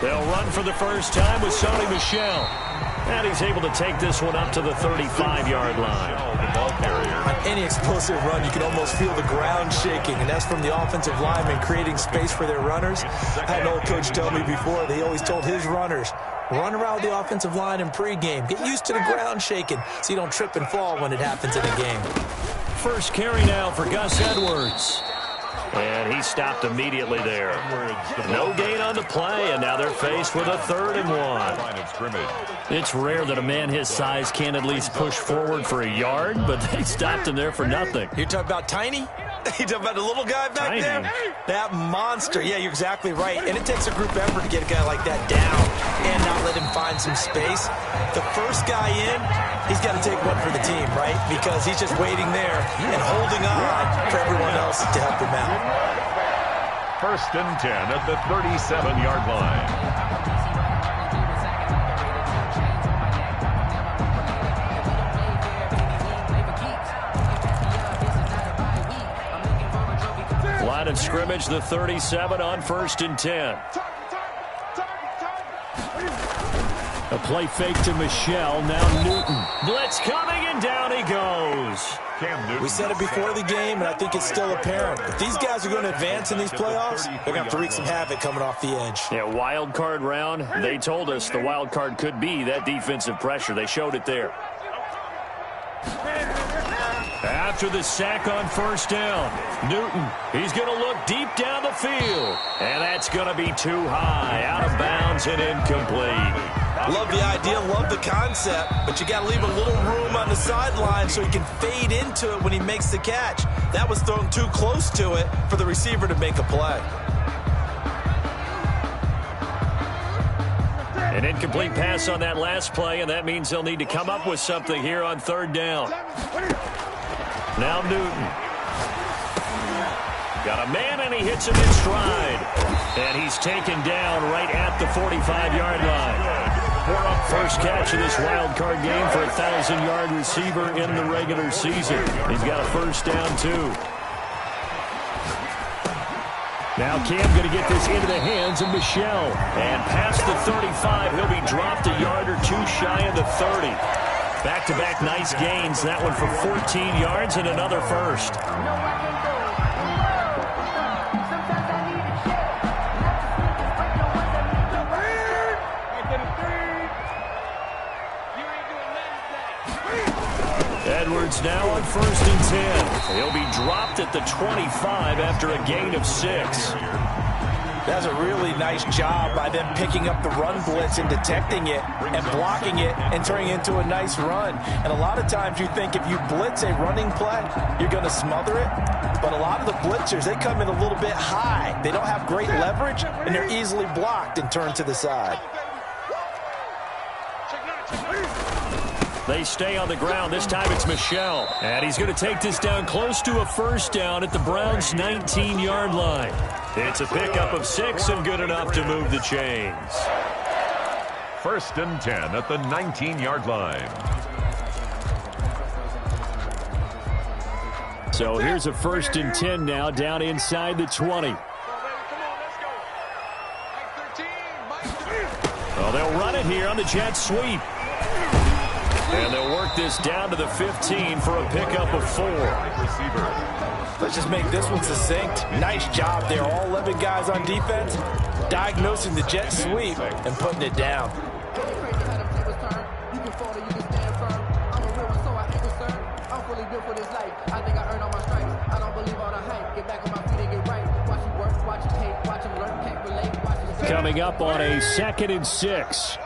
They'll run for the first time with Sony Michel. And he's able to take this one up to the 35-yard line. On any explosive run, you can almost feel the ground shaking, and that's from the offensive linemen creating space for their runners. I had an old coach tell me before, they always told his runners, run around the offensive line in pregame. Get used to the ground shaking so you don't trip and fall when it happens in a game. First carry now for Gus Edwards. And he stopped immediately there. No gain on the play, and now they're faced with a 3rd and 1. It's rare that a man his size can't at least push forward for a yard, but they stopped him there for nothing. You're talking about Tiny? You talking about the little guy back there? That monster. Yeah, you're exactly right. And it takes a group effort to get a guy like that down and not let him find some space. The first guy in, he's got to take one for the team, right? Because he's just waiting there and holding on for everyone else to help him out. 1st and 10 at the 37-yard line. Line of scrimmage, the 37 on 1st and 10. A play fake to Michel. Now Newton. Blitz coming, and down he goes. We said it before the game, and I think it's still apparent. If these guys are going to advance in these playoffs, they're going to have to wreak some havoc coming off the edge. Yeah, wild card round. They told us the wild card could be that defensive pressure. They showed it there. After the sack on 1st down, Newton, he's going to look deep down the field. And that's going to be too high, out of bounds and incomplete. Love the idea, love the concept, but you got to leave a little room on the sideline so he can fade into it when he makes the catch. That was thrown too close to it for the receiver to make a play. An incomplete pass on that last play, and that means they'll need to come up with something here on 3rd down. Now Newton. Got a man, and he hits him in stride. And he's taken down right at the 45-yard line. First catch of this wild card game for a 1,000-yard receiver in the regular season. He's got a 1st down, too. Now Cam going to get this into the hands of Michel. And past the 35, he'll be dropped a yard or two shy of the 30. Back-to-back nice gains. That one for 14 yards and another 1st. Edwards now on 1st and 10. He'll be dropped at the 25 after a gain of 6. That's a really nice job by them picking up the run blitz and detecting it and blocking it and turning it into a nice run. And a lot of times you think if you blitz a running play, you're going to smother it. But a lot of the blitzers, they come in a little bit high. They don't have great leverage, and they're easily blocked and turned to the side. They stay on the ground. This time it's Michel. And he's going to take this down close to a 1st down at the Browns' 19-yard line. It's a pickup of 6 and good enough to move the chains. 1st and 10 at the 19-yard line. So here's a 1st and 10 now down inside the 20. Well, they'll run it here on the jet sweep. And they'll work this down to the 15 for a pickup of 4. Let's just make this one succinct. Nice job there. All 11 guys on defense diagnosing the jet sweep and putting it down. Coming up on a 2nd and 6.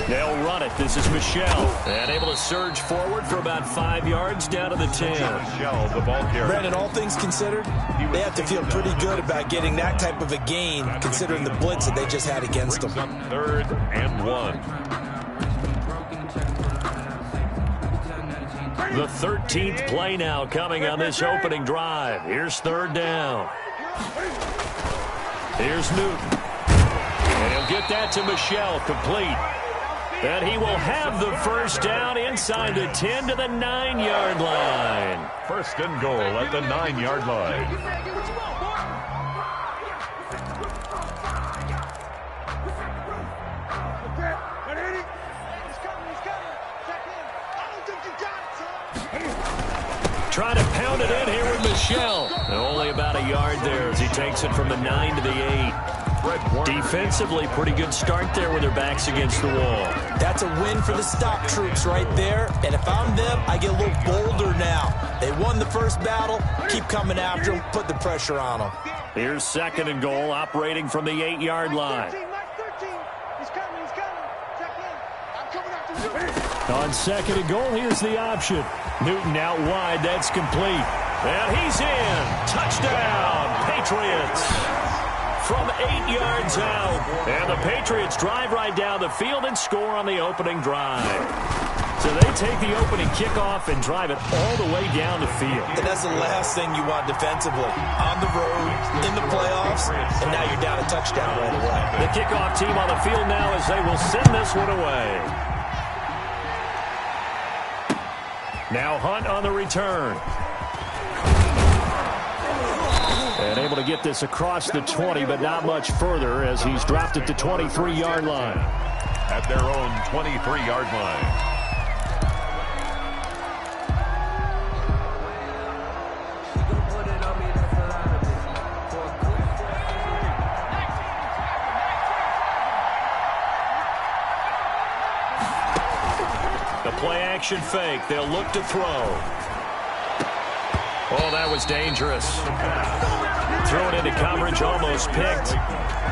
They'll run it. This is Michel. And able to surge forward for about 5 yards down to the 10. Michel, the ball carrier. Brandon, all things considered, they have to feel pretty good about getting that type of a gain, considering the blitz that they just had against them. 3rd and 1. The 13th play now coming on this opening drive. Here's 3rd down. Here's Newton. And he'll get that to Michel, complete. And he will have the first down inside the 10 to the 9-yard line. First and goal at the 9-yard line. Trying to pound it in here with Michel. Only about a yard there as he takes it from the 9 to the 8. Defensively, pretty good start there with their backs against the wall. That's a win for the stop troops right there. And if I'm them, I get a little bolder now. They won the first battle. Keep coming after them. Put the pressure on them. Here's second and goal, operating from the 8-yard line. On second and goal, here's the option. Newton out wide. That's complete. And he's in. Touchdown, Patriots. From 8 yards out. And the Patriots drive right down the field and score on the opening drive. So they take the opening kickoff and drive it all the way down the field. And that's the last thing you want defensively. On the road, in the playoffs, and now you're down a touchdown right away. The kickoff team on the field now as they will send this one away. Now Hunt on the return. And able to get this across the 20, but not much further as he's dropped at the 23-yard line. At their own 23-yard line. Play-action fake. They'll look to throw. Oh, that was dangerous. Throw it into coverage, almost picked.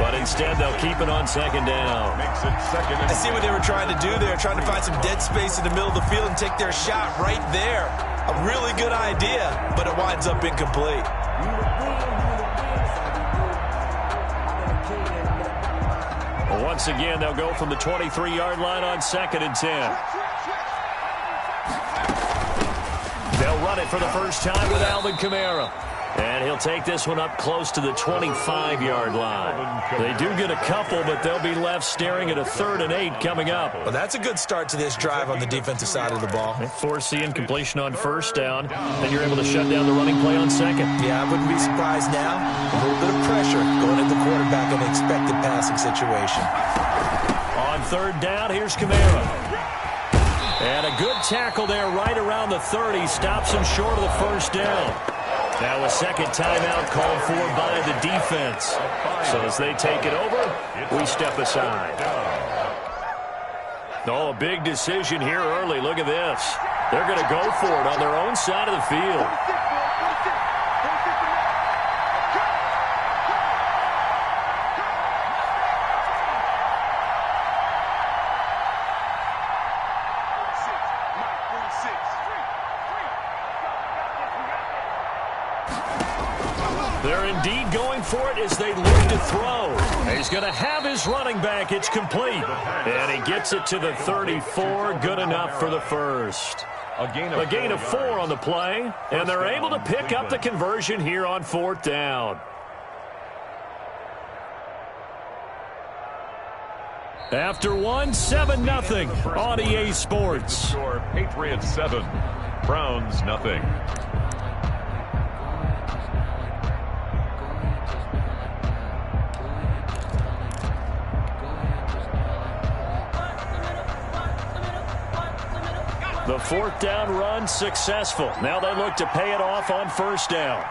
But instead, they'll keep it on second down. I see what they were trying to do there, trying to find some dead space in the middle of the field and take their shot right there. A really good idea, but it winds up incomplete. Once again, they'll go from the 23-yard line on second and 10. They'll run it for the first time with Alvin Kamara. And he'll take this one up close to the 25-yard line. They do get a couple, but they'll be left staring at a 3rd and 8 coming up. Well, that's a good start to this drive on the defensive side of the ball. Force the incompletion on first down, then you're able to shut down the running play on second. Yeah, I wouldn't be surprised now. A little bit of pressure going at the quarterback in an expected passing situation. On third down, here's Kamara. And a good tackle there right around the 30. Stops him short of the first down. Now a second timeout called for by the defense. So as they take it over, we step aside. Oh, a big decision here early. Look at this. They're going to go for it on their own side of the field. They're indeed going for it as they look to throw. He's going to have his running back. It's complete. And he gets it to the 34. Good enough for the first. A gain of 4 on the play. And they're able to pick up the conversion here on 4th down. After 7-0 on EA Sports. Patriots 7, Browns nothing. The 4th down run successful. Now they look to pay it off on first down.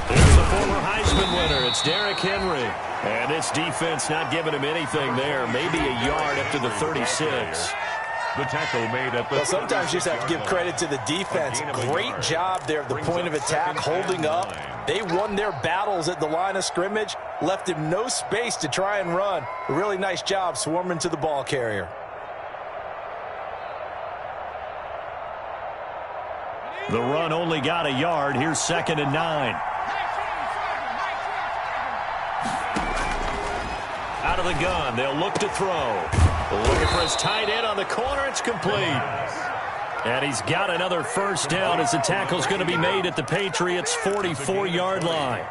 Here's the former Heisman winner. It's Derrick Henry. And this defense not giving him anything there. Maybe a yard up to the 36. The tackle made at the... Well, sometimes you just have to give credit to the defense. Great job there at the point of attack, holding up. They won their battles at the line of scrimmage, left him no space to try and run. A really nice job swarming to the ball carrier. The run only got a yard. Here's 2nd and 9. Out of the gun. They'll look to throw. Looking for his tight end on the corner. It's complete. And he's got another first down as the tackle's going to be made at the Patriots' 44-yard line.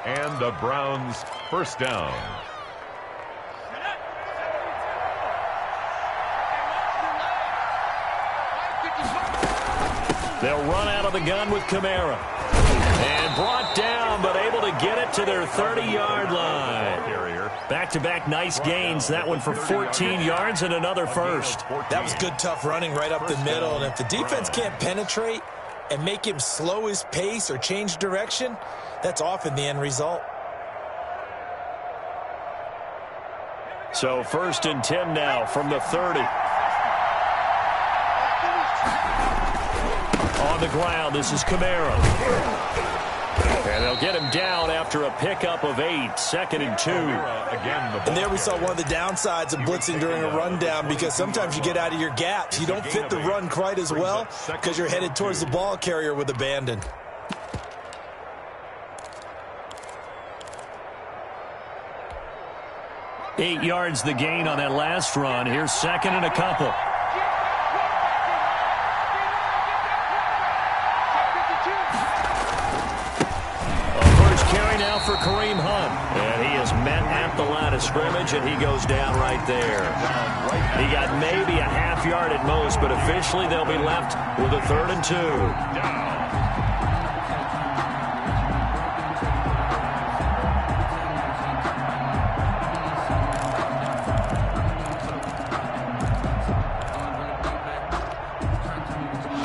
And the Browns first down. They'll run out of the gun with Kamara. And brought down, but able to get it to their 30-yard line. Back-to-back nice gains. That one for 14 yards and another first. That was good, tough running right up the middle. And if the defense can't penetrate and make him slow his pace or change direction, that's often the end result. So 1st and 10 now from the 30. On the ground, this is Kamara. And they'll get him down after a pickup of 8. 2nd and 2. And there we saw one of the downsides of blitzing during a rundown, because sometimes you get out of your gaps. You don't fit the run quite as well because you're headed towards the ball carrier with abandon. Eight yards the gain on that last run. Here's 2nd and a couple. For Kareem Hunt. And he is met at the line of scrimmage, and he goes down right there. He got maybe a half yard at most, but officially they'll be left with a 3rd and 2.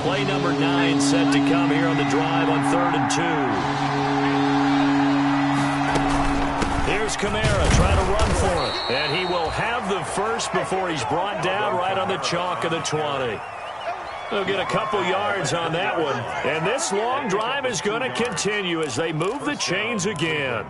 Play number 9 set to come here on the drive on 3rd and 2. Here's Kamara trying to run for it. And he will have the first before he's brought down right on the chalk of the 20. They'll get a couple yards on that one. And this long drive is going to continue as they move the chains again.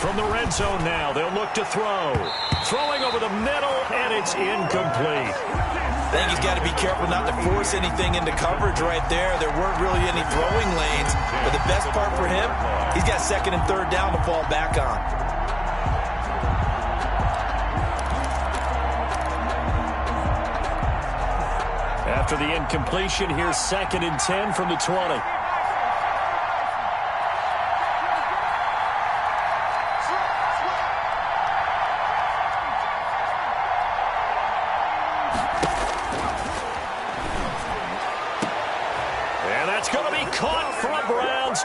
From the red zone now, they'll look to throw. Throwing over the middle, and it's incomplete. I think he's got to be careful not to force anything into coverage right there. There weren't really any throwing lanes, but the best part for him, he's got 2nd and 3rd down to fall back on. After the incompletion, here's 2nd and 10 from the 20.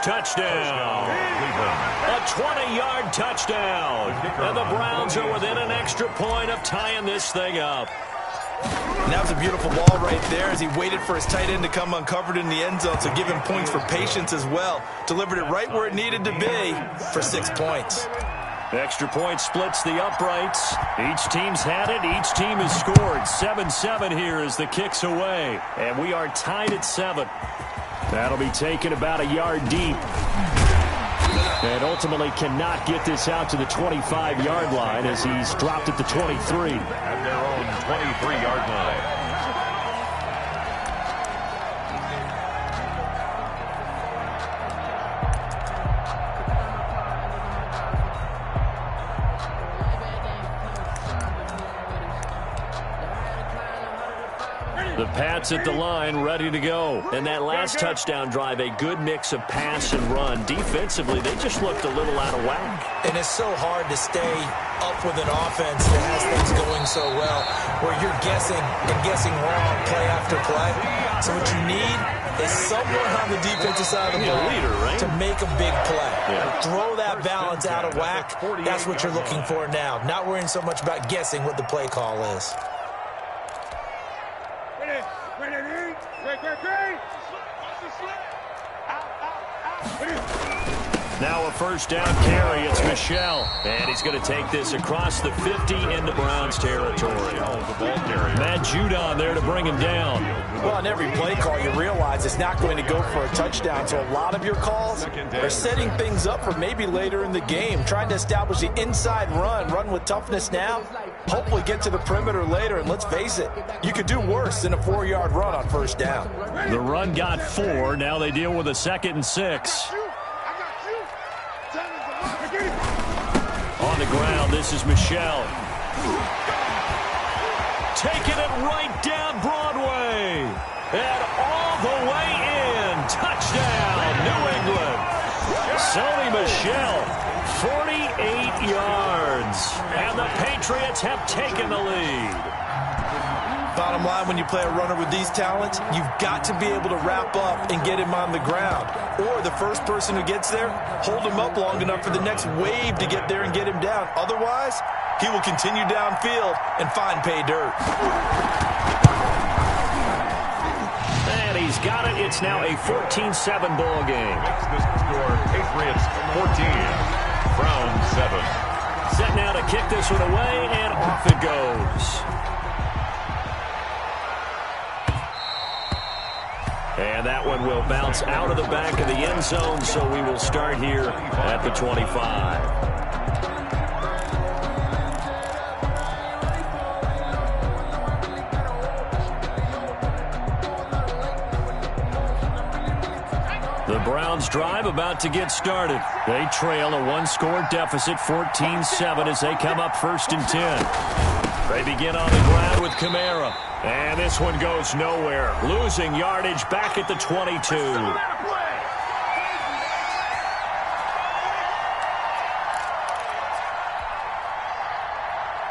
Touchdown. A 20-yard touchdown. And the Browns are within an extra point of tying this thing up. And that was a beautiful ball right there as he waited for his tight end to come uncovered in the end zone, so give him points for patience as well. Delivered it right where it needed to be for 6 points. The extra point splits the uprights. Each team's had it. Each team has scored. 7-7 here as the kick's away. And we are tied at 7. That'll be taken about a yard deep. And ultimately cannot get this out to the 25-yard line as he's dropped at the 23. At their own 23-yard line. The Pats at the line, ready to go. And that last touchdown drive, a good mix of pass and run. Defensively, they just looked a little out of whack. And it's so hard to stay up with an offense that has things going so well, where you're guessing and guessing wrong play after play. So what you need is someone on the defensive side of the ball to make a big play. Throw that balance out of whack. That's what you're looking for now. Not worrying so much about guessing what the play call is. Now a first down carry. It's Michel. And he's going to take this across the 50 into Browns territory. Matt Judon there to bring him down. Well, on every play call, you realize it's not going to go for a touchdown. So a lot of your calls are setting things up for maybe later in the game, trying to establish the inside run with toughness now, hopefully get to the perimeter later. And let's face it, you could do worse than a 4-yard run on first down. The run got 4. Now they deal with a 2nd and 6. On the ground, this is Michel. Taking it right down Broadway. shell. 48 yards. And the Patriots have taken the lead. Bottom line, when you play a runner with these talents, you've got to be able to wrap up and get him on the ground. Or the first person who gets there, hold him up long enough for the next wave to get there and get him down. Otherwise, he will continue downfield and find pay dirt. And he's got it. It's now a 14-7 ball game. Makes the score Patriots 14, Browns 7. Set now to kick this one away, and off it goes. And that one will bounce out of the back of the end zone, so we will start here at the 25. The Browns drive about to get started. They trail a one-score deficit, 14-7, as they come up 1st and 10. They begin on the ground with Kamara. And this one goes nowhere. Losing yardage back at the 22.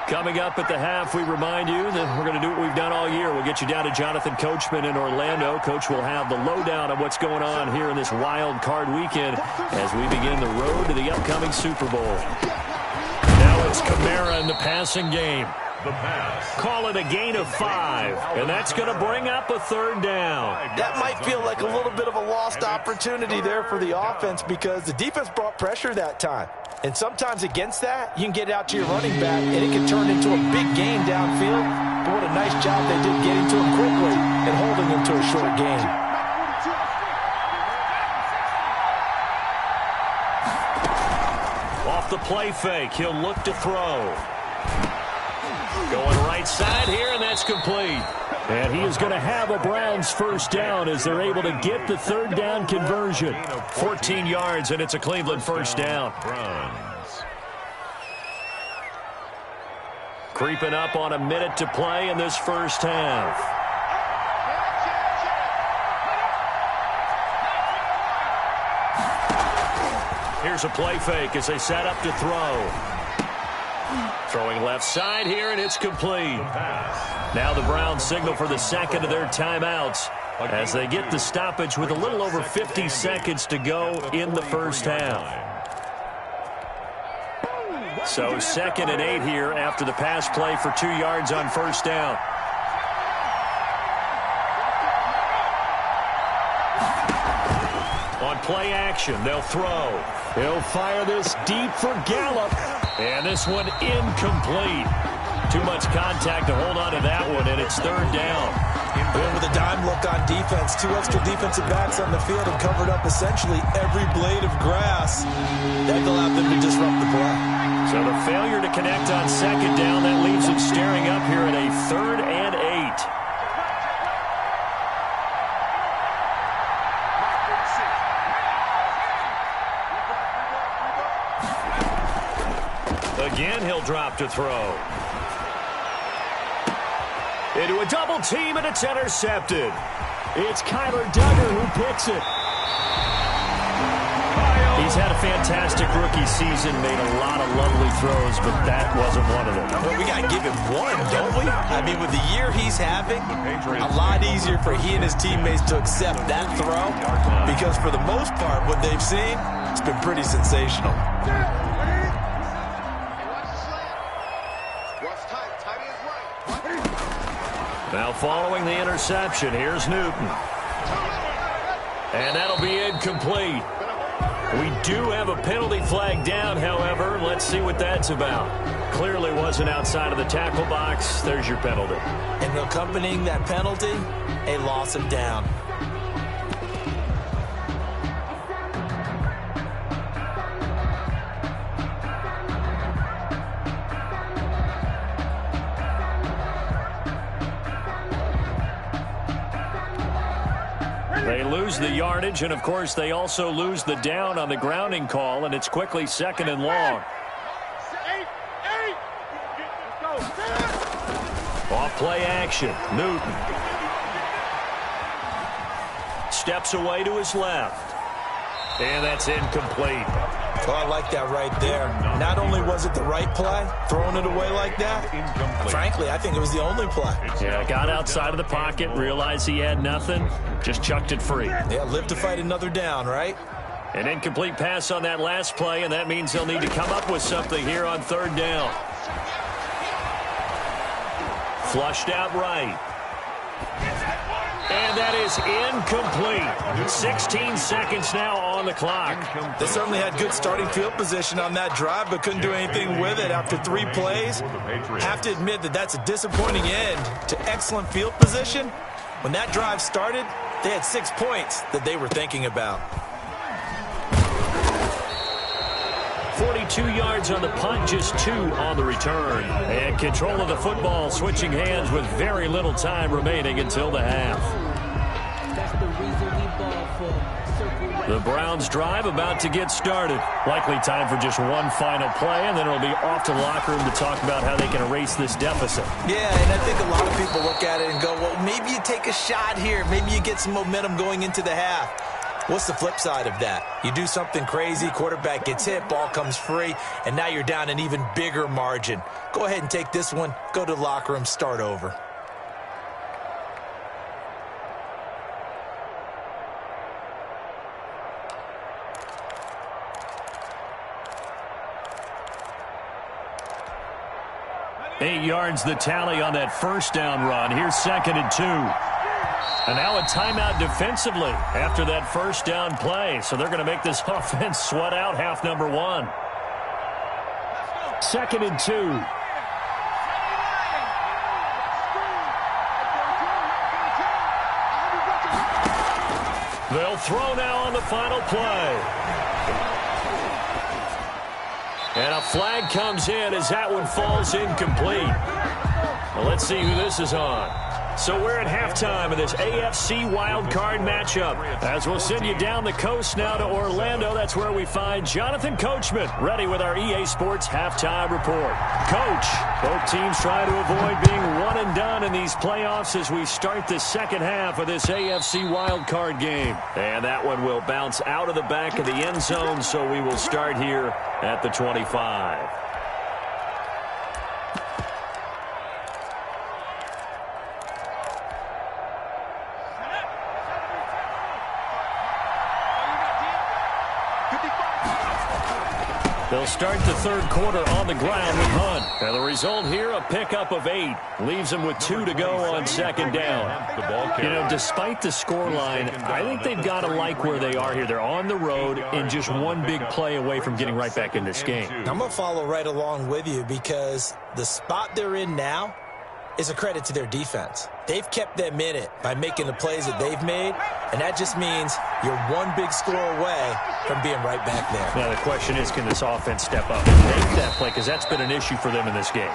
Coming up at the half, we remind you that we're going to do what we've done all year. We'll get you down to Jonathan Coachman in Orlando. Coach will have the lowdown on what's going on here in this wild card weekend as we begin the road to the upcoming Super Bowl. Now it's Kamara in the passing game. The pass. Call it a gain of 5, and that's going to bring up a 3rd down. That might feel like a little bit of a lost opportunity there for the offense because the defense brought pressure that time. And sometimes against that, you can get out to your running back, and it can turn into a big gain downfield. But what a nice job they did getting to him quickly and holding him to a short gain. Off the play fake, he'll look to throw. Going right side here, and that's complete. And he is going to have a Browns 1st down as they're able to get the 3rd down conversion. 14 yards, and it's a Cleveland 1st down. Browns. Creeping up on a minute to play in this 1st half. Here's a play fake as they set up to throw. Throwing left side here, and it's complete. Now the Browns signal for the 2nd of their timeouts as they get the stoppage with a little over 50 seconds to go in the 1st half. So 2nd and 8 here after the pass play for 2 yards on 1st down. On play action, they'll throw. He'll fire this deep for Gallup. And this one incomplete. Too much contact to hold on to that one, and it's 3rd down. And with a dime look on defense, 2 extra defensive backs on the field and covered up essentially every blade of grass. That allowed them to disrupt the play. So the failure to connect on 2nd down, that leaves them staring up here at a 3rd and 8. Again, he'll drop to throw. Into a double team, and it's intercepted. It's Kyler Duggar who picks it. He's had a fantastic rookie season, made a lot of lovely throws, but that wasn't one of them. Well, we got to give him one, don't we? I mean, with the year he's having, a lot easier for he and his teammates to accept that throw because for the most part, what they've seen, it's been pretty sensational. Now following the interception, here's Newton. And that'll be incomplete. We do have a penalty flag down, however. Let's see what that's about. Clearly wasn't outside of the tackle box. There's your penalty. And accompanying that penalty, a loss of down. They lose the yardage, and, of course, they also lose the down on the grounding call, and it's quickly 2nd and long. Off play action, Newton. Steps away to his left. And that's incomplete. Well, I like that right there. Not only was it the right play, throwing it away like that, frankly, I think it was the only play. Yeah, got outside of the pocket, realized he had nothing, just chucked it free. Yeah, live to fight another down, right? An incomplete pass on that last play, and that means they'll need to come up with something here on third down. Flushed out right. And that is incomplete. 16 seconds now on the clock. They certainly had good starting field position on that drive, but couldn't do anything with it after 3 plays. Have to admit that that's a disappointing end to excellent field position. When that drive started, they had 6 points that they were thinking about. 42 yards on the punt, just 2 on the return. And control of the football switching hands with very little time remaining until the half. The Browns drive about to get started. Likely time for just one final play, and then it'll be off to the locker room to talk about how they can erase this deficit. Yeah, and I think a lot of people look at it and go, well, maybe you take a shot here. Maybe you get some momentum going into the half. What's the flip side of that? You do something crazy, quarterback gets hit, ball comes free, and now you're down an even bigger margin. Go ahead and take this one, go to the locker room, start over. Eight yards the tally on that first down run. Here's 2nd and 2. And now a timeout defensively after that first down play. So they're going to make this offense sweat out half number 1. 2nd and 2. They'll throw now on the final play. And a flag comes in as that one falls incomplete. Well, let's see who this is on. So we're at halftime of this AFC wildcard matchup. As we'll send you down the coast now to Orlando, that's where we find Jonathan Coachman, ready with our EA Sports halftime report. Coach, both teams try to avoid being one and done in these playoffs as we start the second half of this AFC wildcard game. And that one will bounce out of the back of the end zone, so we will start here at the 25. They'll start the third quarter on the ground with Hunt. And the result here, a pickup of 8. Leaves them with 2 to go on second down. You know, despite the scoreline, I think they've got to like where they are here. They're on the road and just one big play away from getting right back in this game. I'm going to follow right along with you because the spot they're in now is a credit to their defense. They've kept them in it by making the plays that they've made, and that just means you're one big score away from being right back there. Now the question is, can this offense step up and make that play? Because that's been an issue for them in this game.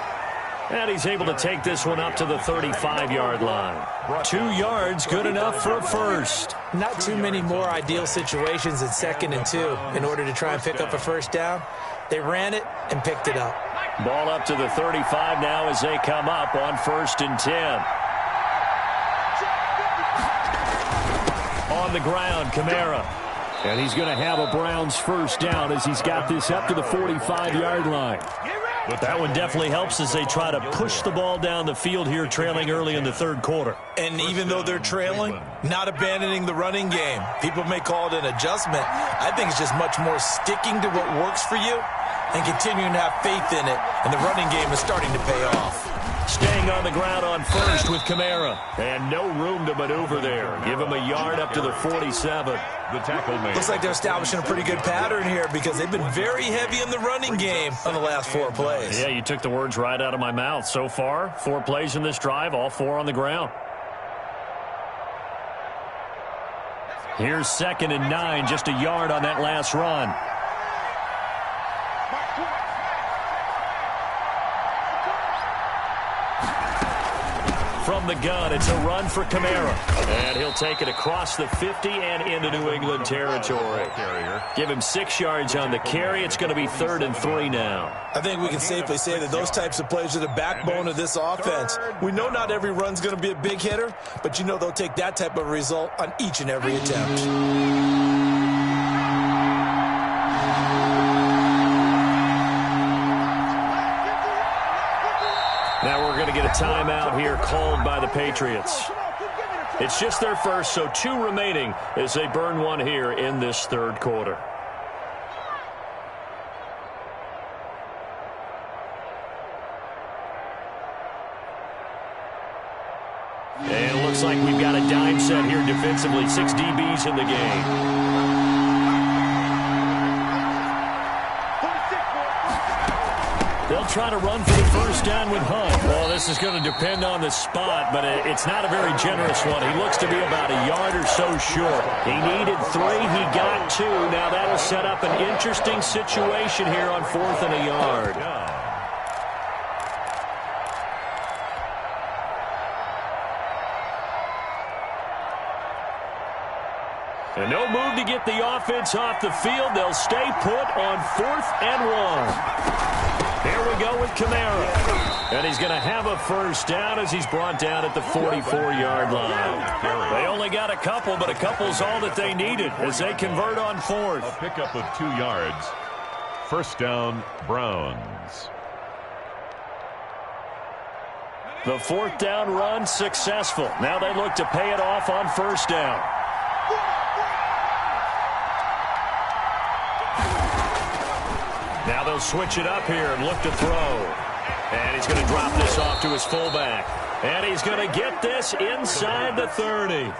And he's able to take this one up to the 35-yard line. 2 yards, good enough for a first. Not too many more ideal situations at 2nd and 2 in order to try and pick up a first down. They ran it and picked it up. Ball up to the 35 now as they come up on 1st and 10. On the ground, Kamara. And he's going to have a Browns first down as he's got this up to the 45-yard line. But that one definitely helps as they try to push the ball down the field here, trailing early in the third quarter. And even though they're trailing, not abandoning the running game. People may call it an adjustment. I think it's just much more sticking to what works for you and continuing to have faith in it. And the running game is starting to pay off. Staying on the ground on first with Kamara. And no room to maneuver there. Give him a yard up to the 47. The tackle made. Looks like they're establishing a pretty good pattern here because they've been very heavy in the running game on the last 4 plays. Yeah, you took the words right out of my mouth. So far, 4 plays in this drive, all 4 on the ground. Here's 2nd and 9, just a yard on that last run. From the gun, it's a run for Kamara. And he'll take it across the 50 and into New England territory. Give him 6 yards on the carry. It's going to be 3rd and 3 now. I think we can safely say that those types of plays are the backbone of this offense. We know not every run's going to be a big hitter, but you know they'll take that type of result on each and every attempt. Now we're going to get a timeout here called by the Patriots. It's just their first, so 2 remaining as they burn one here in this third quarter. And it looks like we've got a dime set here defensively. 6 DBs in the game. They'll try to run for the first down with Hunt. Well, this is going to depend on the spot, but it's not a very generous one. He looks to be about a yard or so short. He needed 3. He got 2. Now that'll set up an interesting situation here on 4th and a yard. And no move to get the offense off the field. They'll stay put on 4th and 1. Here we go with Kamara. And he's going to have a first down as he's brought down at the 44-yard line. They only got a couple, but a couple's all that they needed as they convert on 4th. A pickup of 2 yards. First down, Browns. The 4th down run successful. Now they look to pay it off on first down. Now they'll switch it up here and look to throw. And he's going to drop this off to his fullback. And he's going to get this inside the 30.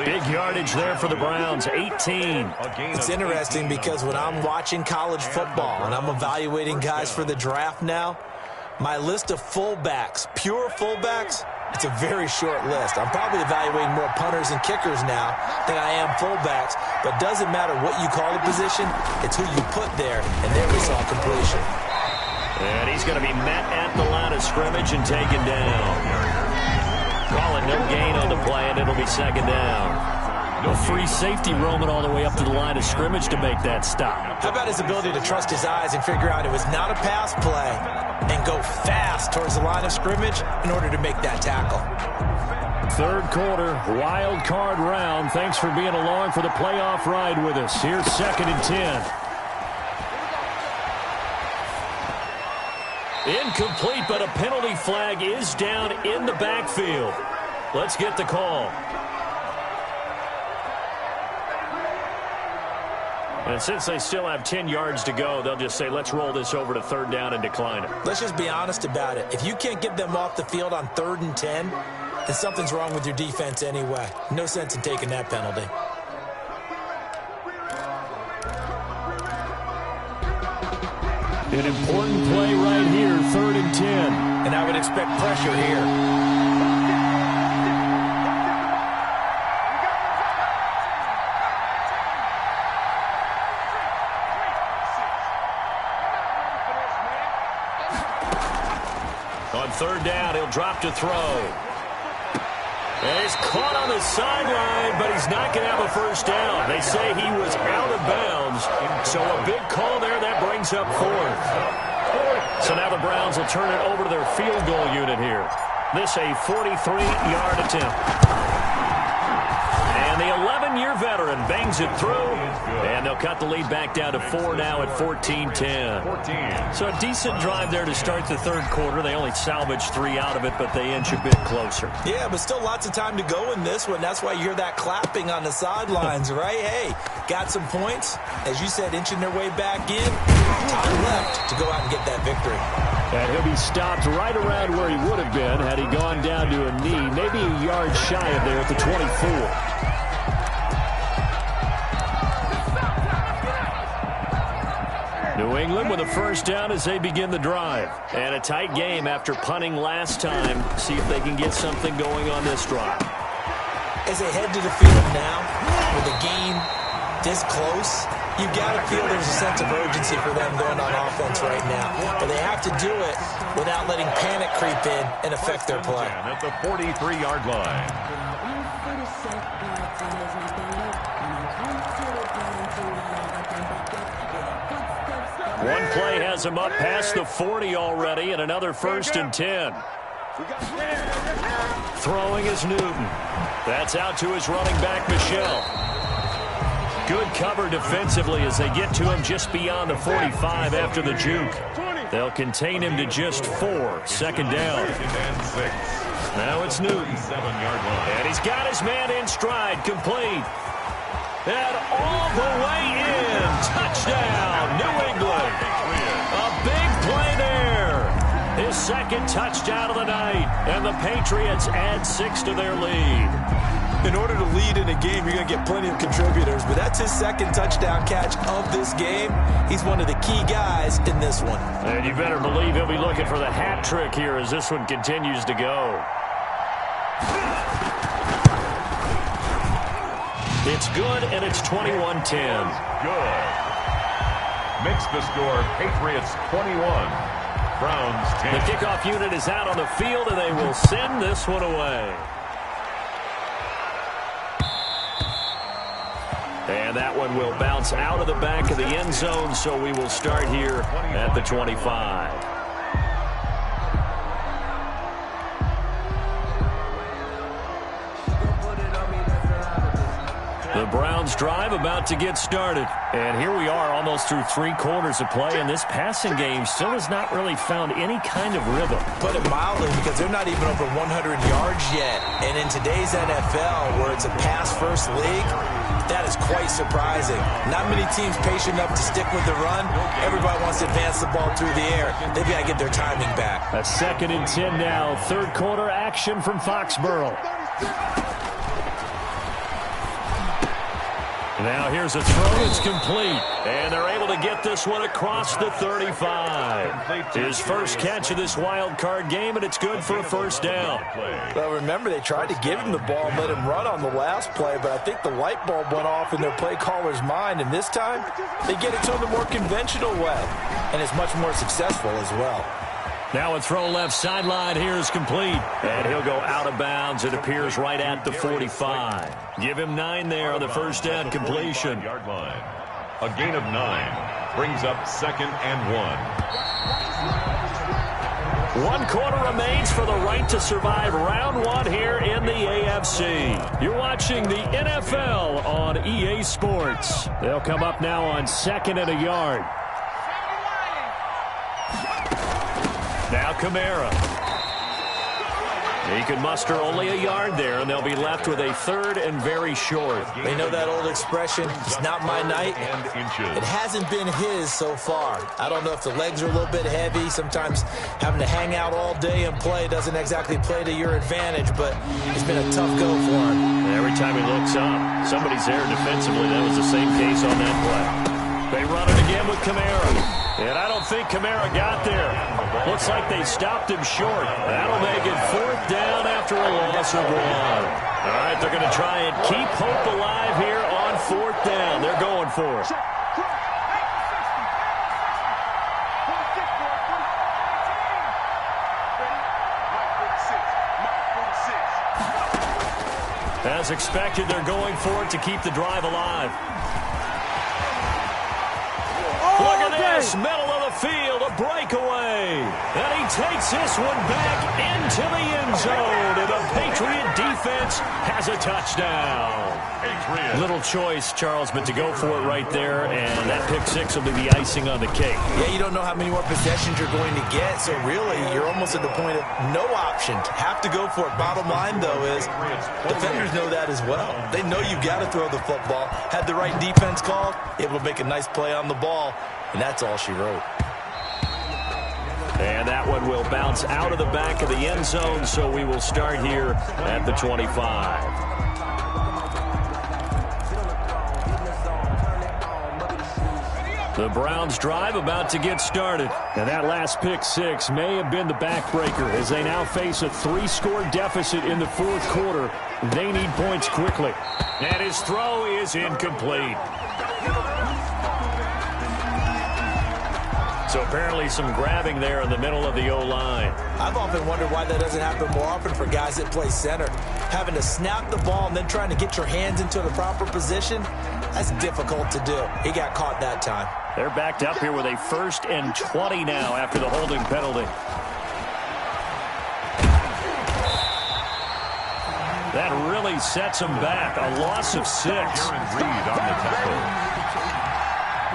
Big yardage there for the Browns, 18. It's interesting because when I'm watching college football and I'm evaluating guys for the draft now, my list of fullbacks, pure fullbacks, it's a very short list. I'm probably evaluating more punters and kickers now than I am fullbacks. But doesn't matter what you call a position, it's who you put there, and there we saw completion. And he's going to be met at the line of scrimmage and taken down. Call it no gain on the play, and it'll be second down. No free safety roaming all the way up to the line of scrimmage to make that stop. How about his ability to trust his eyes and figure out it was not a pass play and go fast towards the line of scrimmage in order to make that tackle? Third quarter, wild card round. Thanks for being along for the playoff ride with us. Here's 2nd and 10. Incomplete, but a penalty flag is down in the backfield. Let's get the call. And since they still have 10 yards to go, they'll just say, let's roll this over to 3rd down and decline it. Let's just be honest about it. If you can't get them off the field on 3rd and 10, then something's wrong with your defense anyway. No sense in taking that penalty. An important play right here, 3rd and 10. And I would expect pressure here. On 3rd down, he'll drop to throw. And he's caught on the sideline, but he's not going to have a first down. They say he was out of bounds, so a big call there. That brings up 4th. So now the Browns will turn it over to their field goal unit here. This a 43-yard attempt. And the 11-year veteran bangs it through, and they'll cut the lead back down to 4 now at 14-10. So a decent drive there to start the third quarter. They only salvaged 3 out of it, but they inch a bit closer. Yeah, but still lots of time to go in this one. That's why you hear that clapping on the sidelines, right? Hey, got some points. As you said, inching their way back in. Time left to go out and get that victory. And he'll be stopped right around where he would have been had he gone down to a knee, maybe a yard shy of there at the 24. New England with a first down as they begin the drive. And a tight game after punting last time. See if they can get something going on this drive. As they head to the field now, with the game this close, you've got to feel there's a sense of urgency for them going on offense right now. But they have to do it without letting panic creep in and affect their play. At the 43-yard line. One play has him up past the 40 already, and another 1st and 10. Throwing is Newton. That's out to his running back, Michel. Good cover defensively as they get to him just beyond the 45 after the juke. They'll contain him to just 4. Second down. Now it's Newton. And he's got his man in stride, complete. And all the way in. Touchdown, New England. A big play there. His second touchdown of the night. And the Patriots add 6 to their lead. In order to lead in a game, you're going to get plenty of contributors, but that's his second touchdown catch of this game. He's one of the key guys in this one. And you better believe he'll be looking for the hat trick here as this one continues to go. It's good, and it's 21-10. Good. Makes the score Patriots 21, Browns 10. The kickoff unit is out on the field, and they will send this one away. And that one will bounce out of the back of the end zone, so we will start here at the 25. The Browns drive about to get started. And here we are almost through 3 quarters of play, and this passing game still has not really found any kind of rhythm. Put it mildly, because they're not even over 100 yards yet. And in today's NFL, where it's a pass-first league, that is quite surprising. Not many teams patient enough to stick with the run. Everybody wants to advance the ball through the air. They've got to get their timing back. A 2nd and 10 now. Third quarter action from Foxborough. Now here's a throw. It's complete. And they're able to get this one across the 35. His first catch of this wild card game, and it's good for a first down. Well, remember, they tried to give him the ball and let him run on the last play, but I think the light bulb went off in their play caller's mind, and this time they get it to him the more conventional way, and it's much more successful as well. Now a throw left sideline here is complete. And he'll go out of bounds. It appears right at the 45. Give him 9 there on the first down completion. A gain of 9 brings up 2nd and 1. 1 quarter remains for the right to survive round 1 here in the AFC. You're watching the NFL on EA Sports. They'll come up now on 2nd and a yard. Now Kamara. He can muster only a yard there, and they'll be left with a 3rd and very short. They know that old expression, it's not my night. It hasn't been his so far. I don't know if the legs are a little bit heavy. Sometimes having to hang out all day and play doesn't exactly play to your advantage, but it's been a tough go for him. Every time he looks up, somebody's there defensively. That was the same case on that play. They run it again with Kamara. And I don't think Kamara got there. Looks like they stopped him short. That'll make it 4th down after a loss of 1. All right, they're going to try and keep hope alive here on 4th down. They're going for it. As expected, they're going for it to keep the drive alive. Look at this, middle of the field, a breakaway. And he takes this one back into the end zone. And the Patriot defense has a touchdown. Little choice, Charles, but to go for it right there, and that pick 6 will be the icing on the cake. Yeah, you don't know how many more possessions you're going to get, so really you're almost at the point of no option. Have to go for it. Bottom line, though, is defenders know that as well. They know you've got to throw the football. Had the right defense called, able to make a nice play on the ball, and that's all she wrote. And that one will bounce out of the back of the end zone, so we will start here at the 25. The Browns drive about to get started. And that last pick 6 may have been the backbreaker as they now face a 3-score deficit in the 4th quarter. They need points quickly. And his throw is incomplete. So apparently some grabbing there in the middle of the O-line. I've often wondered why that doesn't happen more often for guys that play center. Having to snap the ball and then trying to get your hands into the proper position, that's difficult to do. He got caught that time. They're backed up here with a 1st and 20 now after the holding penalty. That really sets them back. A loss of 6. Reed on the tackle.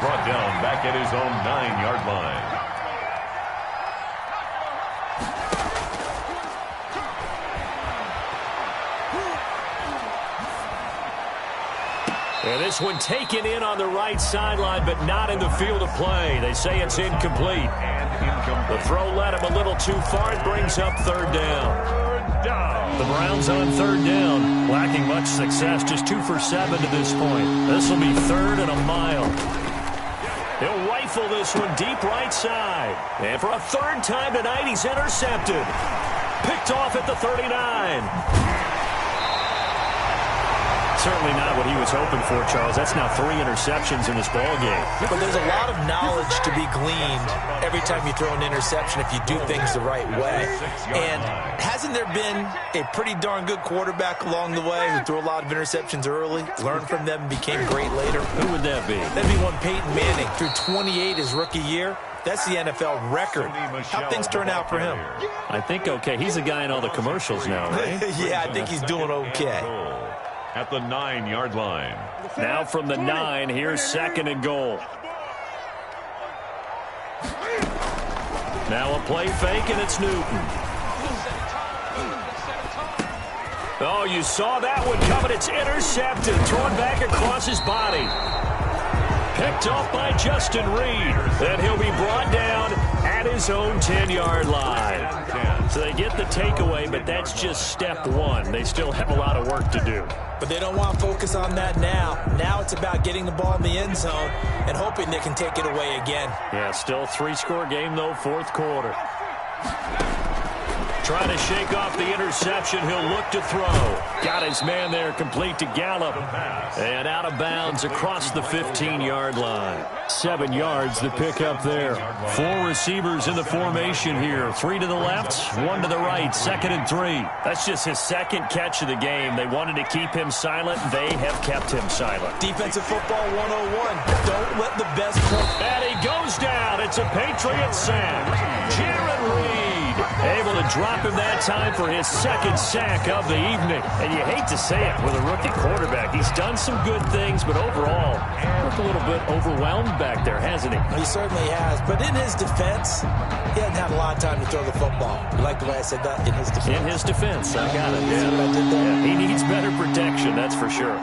Brought down back at his own 9-yard line. And this one taken in on the right sideline, but not in the field of play. They say it's incomplete. The throw led him a little too far. It brings up third down. The Browns on third down, lacking much success, just 2 for 7 to this point. This will be 3rd and a mile. He'll rifle this one deep right side. And for a 3rd time tonight, he's intercepted. Picked off at the 39. Certainly not what he was hoping for, Charles. That's now 3 interceptions in this ballgame. But there's a lot of knowledge to be gleaned every time you throw an interception if you do things the right way. And hasn't there been a pretty darn good quarterback along the way who threw a lot of interceptions early, learned from them, and became great later? Who would that be? That'd be one Peyton Manning. Threw 28 his rookie year. That's the NFL record. How'd things turn out for him? I think okay. He's a guy in all the commercials now, right? Yeah, I think he's doing okay. At the 9-yard line. Now from the 9, here's 2nd and goal. Now a play fake, and it's Newton. Oh, you saw that one coming. It's intercepted. Thrown back across his body. Picked off by Justin Reed. And he'll be brought down at his own 10-yard line. So they get the takeaway, but that's just step 1. They still have a lot of work to do. But they don't want to focus on that now. Now it's about getting the ball in the end zone and hoping they can take it away again. Yeah, still 3-score game, though, 4th quarter. Trying to shake off the interception. He'll look to throw. Got his man there, complete to Gallup. And out of bounds across the 15-yard line. 7 yards the pick up there. 4 receivers in the formation here. 3 to the left, 1 to the right. 2nd and 3. That's just his 2nd catch of the game. They wanted to keep him silent. They have kept him silent. Defensive football 101. Don't let the best play. And he goes down. It's a Patriot sack. Jared Reed able to drop him that time for his 2nd sack of the evening. And you hate to say it with a rookie quarterback. He's done some good things, but overall, looked a little bit overwhelmed back there, hasn't he? He certainly has. But in his defense, he hasn't had a lot of time to throw the football. You like the way I said that? In his defense. In his defense. I got it. See what I did there? Yeah, he needs better protection, that's for sure.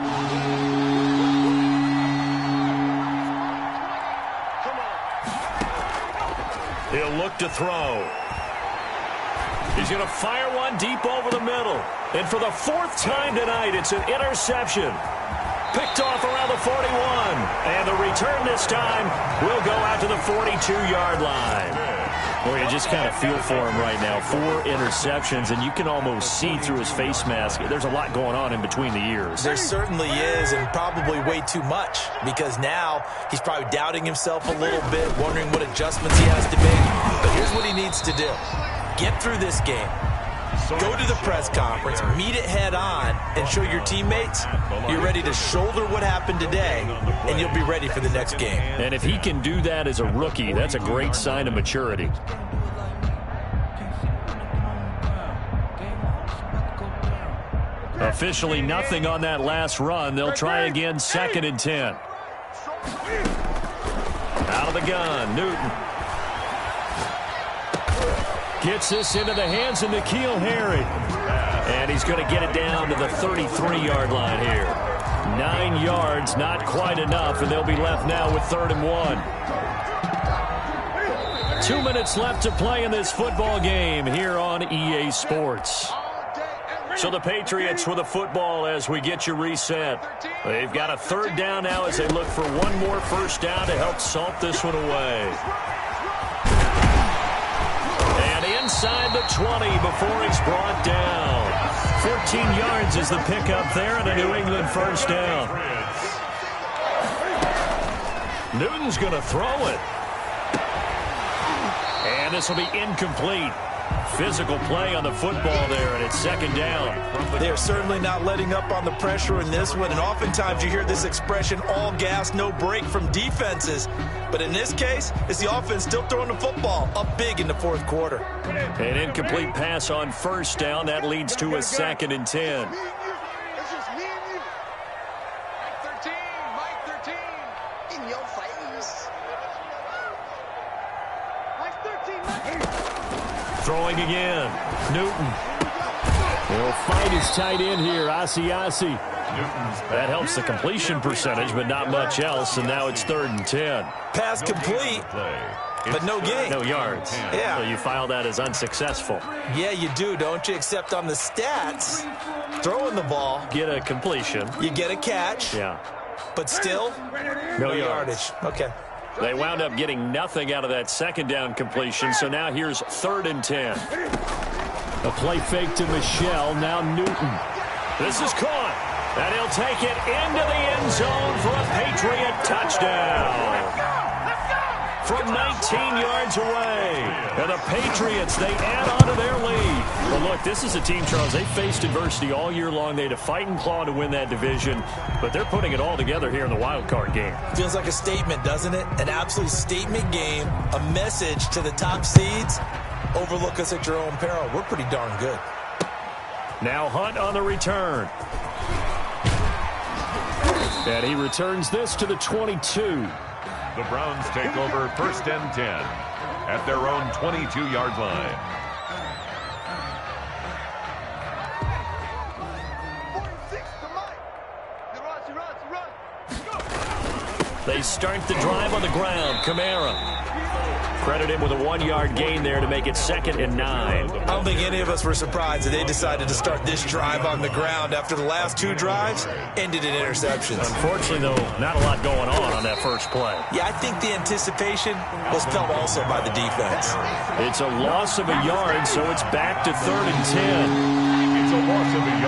He'll look to throw. He's going to fire one deep over the middle. And for the 4th time tonight, it's an interception. Picked off around the 41. And the return this time will go out to the 42-yard line. Boy, you just kind of feel for him right now. 4 interceptions, and you can almost see through his face mask. There's a lot going on in between the ears. There certainly is, and probably way too much, because now he's probably doubting himself a little bit, wondering what adjustments he has to make. But here's what he needs to do. Get through this game. Go to the press conference, meet it head on, and show your teammates you're ready to shoulder what happened today, and you'll be ready for the next game. And if he can do that as a rookie, that's a great sign of maturity. Officially nothing on that last run. They'll try again, 2nd and 10. Out of the gun, Newton. Gets this into the hands of N'Keal Harry. And he's going to get it down to the 33-yard line here. 9 yards, not quite enough, and they'll be left now with 3rd and 1. 2 minutes left to play in this football game here on EA Sports. So the Patriots with the football as we get you reset. They've got a 3rd down now as they look for one more 1st down to help salt this one away. Inside the 20 before he's brought down. 14 yards is the pickup there and a New England 1st down. Newton's going to throw it. And this will be incomplete. Physical play on the football there, and it's 2nd down. They're certainly not letting up on the pressure in this one, and oftentimes you hear this expression, all gas, no break from defenses. But in this case, it's the offense still throwing the football up big in the 4th quarter. An incomplete pass on 1st down. That leads to a 2nd and 10. Throwing again. Newton. He'll fight his tight end here, Asiasi. That helps the completion percentage, but not much else, and now it's 3rd and 10. Pass complete, but no gain. No yards. Yeah. So you file that as unsuccessful. Yeah, you do, don't you? Except on the stats, throwing the ball. Get a completion. You get a catch. Yeah. But still, no yardage. Okay. They wound up getting nothing out of that 2nd down completion, so now here's 3rd and 10. A play fake to Michelle, now Newton. This is caught, and he'll take it into the end zone for a Patriot touchdown. From 19 yards away. And the Patriots, they add on to their lead. Well, look, this is a team, Charles, they faced adversity all year long. They had to fight and claw to win that division, but they're putting it all together here in the wild card game. Feels like a statement, doesn't it? An absolute statement game, a message to the top seeds. Overlook us at your own peril. We're pretty darn good. Now Hunt on the return. And he returns this to the 22. The Browns take over 1st and 10 at their own 22-yard line. They start the drive on the ground. Kamara. Credit him with a 1-yard gain there to make it 2nd and 9. I don't think any of us were surprised that they decided to start this drive on the ground after the last 2 drives ended in interceptions. Unfortunately, though, not a lot going on that first play. Yeah, I think the anticipation was felt also by the defense. It's a loss of a yard, so it's back to 3rd and 10. It's a loss of a